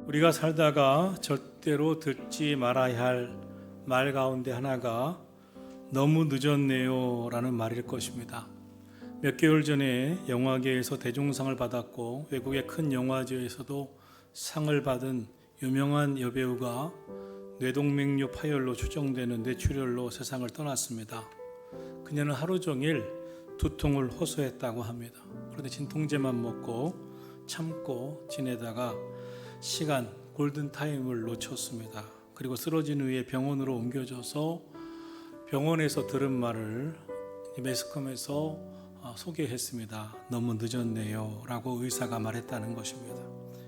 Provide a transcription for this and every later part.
우리가 살다가 절대로 듣지 말아야 할 말 가운데 하나가 너무 늦었네요 라는 말일 것입니다. 몇 개월 전에 영화계에서 대종상을 받았고 외국의 큰 영화제에서도 상을 받은 유명한 여배우가 뇌동맥류 파열로 추정되는 뇌출혈로 세상을 떠났습니다. 그녀는 하루 종일 두통을 호소했다고 합니다. 그런데 진통제만 먹고 참고 지내다가 시간 골든타임을 놓쳤습니다. 그리고 쓰러진 후에 병원으로 옮겨져서 병원에서 들은 말을 매스컴에서 소개했습니다. 너무 늦었네요 라고 의사가 말했다는 것입니다.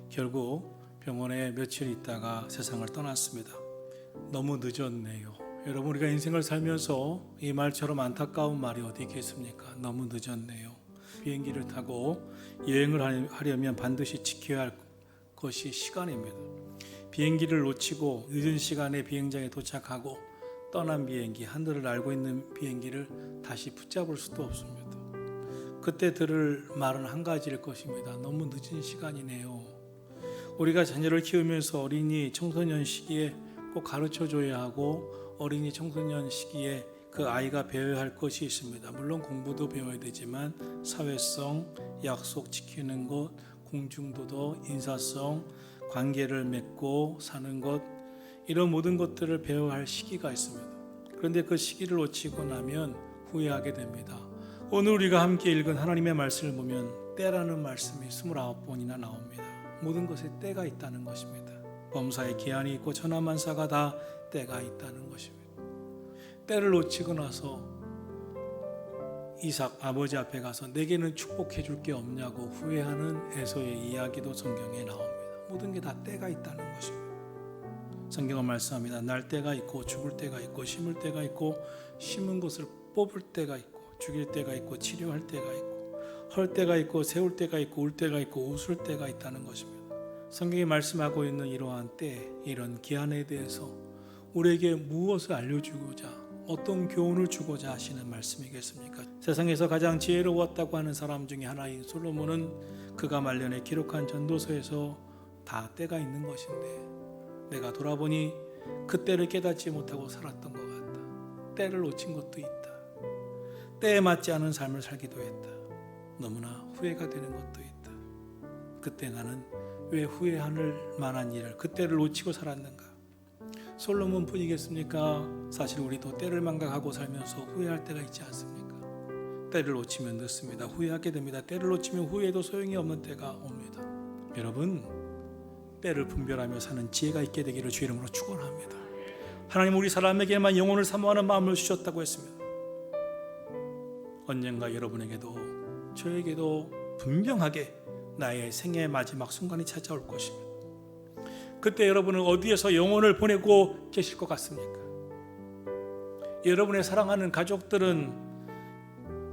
결국 병원에 며칠 있다가 세상을 떠났습니다. 너무 늦었네요. 여러분, 우리가 인생을 살면서 이 말처럼 안타까운 말이 어디 있겠습니까? 너무 늦었네요. 비행기를 타고 여행을 하려면 반드시 지켜야 할 것이 시간입니다. 비행기를 놓치고 늦은 시간에 비행장에 도착하고 떠난 비행기, 하늘을 날고 있는 비행기를 다시 붙잡을 수도 없습니다. 그때 들을 말은 한 가지일 것입니다. 너무 늦은 시간이네요. 우리가 자녀를 키우면서 어린이 청소년 시기에 꼭 가르쳐줘야 하고 어린이 청소년 시기에 그 아이가 배워야 할 것이 있습니다. 물론 공부도 배워야 되지만 사회성, 약속 지키는 것, 공중도덕, 인사성, 관계를 맺고 사는 것, 이런 모든 것들을 배워야 할 시기가 있습니다. 그런데 그 시기를 놓치고 나면 후회하게 됩니다. 오늘 우리가 함께 읽은 하나님의 말씀을 보면 때라는 말씀이 29번이나 나옵니다. 모든 것에 때가 있다는 것입니다. 범사에 기한이 있고 천하만사가 다 때가 있다는 것입니다. 때를 놓치고 나서 이삭 아버지 앞에 가서 내게는 축복해 줄 게 없냐고 후회하는 에서의 이야기도 성경에 나옵니다. 모든 게 다 때가 있다는 것입니다. 성경은 말씀합니다. 날 때가 있고 죽을 때가 있고 심을 때가 있고 심은 것을 뽑을 때가 있고 죽일 때가 있고 치료할 때가 있고 헐 때가 있고 세울 때가 있고 울 때가 있고 웃을 때가 있다는 것입니다. 성경이 말씀하고 있는 이러한 때, 이런 기한에 대해서 우리에게 무엇을 알려주고자, 어떤 교훈을 주고자 하시는 말씀이겠습니까? 세상에서 가장 지혜로웠다고 하는 사람 중에 하나인 솔로몬은 그가 말년에 기록한 전도서에서 다 때가 있는 것인데 내가 돌아보니 그 때를 깨닫지 못하고 살았던 것 같다. 때를 놓친 것도 있다. 때에 맞지 않은 삶을 살기도 했다. 너무나 후회가 되는 것도 있다. 그때 나는 왜 후회할 만한 일을, 그때를 놓치고 살았는가? 솔로몬 뿐이겠습니까? 사실 우리도 때를 망각하고 살면서 후회할 때가 있지 않습니까? 때를 놓치면 늦습니다. 후회하게 됩니다. 때를 놓치면 후회도 소용이 없는 때가 옵니다. 여러분, 때를 분별하며 사는 지혜가 있게 되기를 주 이름으로 축원합니다. 하나님 우리 사람에게만 영혼을 사모하는 마음을 주셨다고 했습니다. 언젠가 여러분에게도 저에게도 분명하게 나의 생애의 마지막 순간이 찾아올 것입니다. 그때 여러분은 어디에서 영혼을 보내고 계실 것 같습니까? 여러분의 사랑하는 가족들은,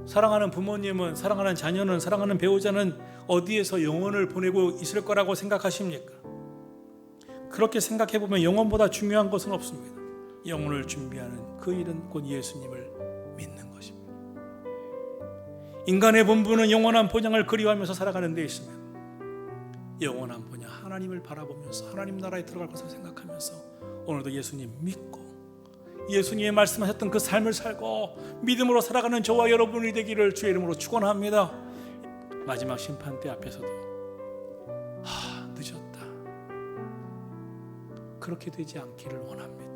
사랑하는 부모님은, 사랑하는 자녀는, 사랑하는 배우자는 어디에서 영혼을 보내고 있을 거라고 생각하십니까? 그렇게 생각해보면 영혼보다 중요한 것은 없습니다. 영혼을 준비하는 그 일은 곧 예수님을 믿는 것입니다. 인간의 본분은 영원한 본향을 그리워하면서 살아가는 데 있으면 영원한 본향 하나님을 바라보면서 하나님 나라에 들어갈 것을 생각하면서 오늘도 예수님 믿고 예수님의 말씀하셨던 그 삶을 살고 믿음으로 살아가는 저와 여러분이 되기를 주의 이름으로 축원합니다. 마지막 심판대 앞에서도 늦었다, 그렇게 되지 않기를 원합니다.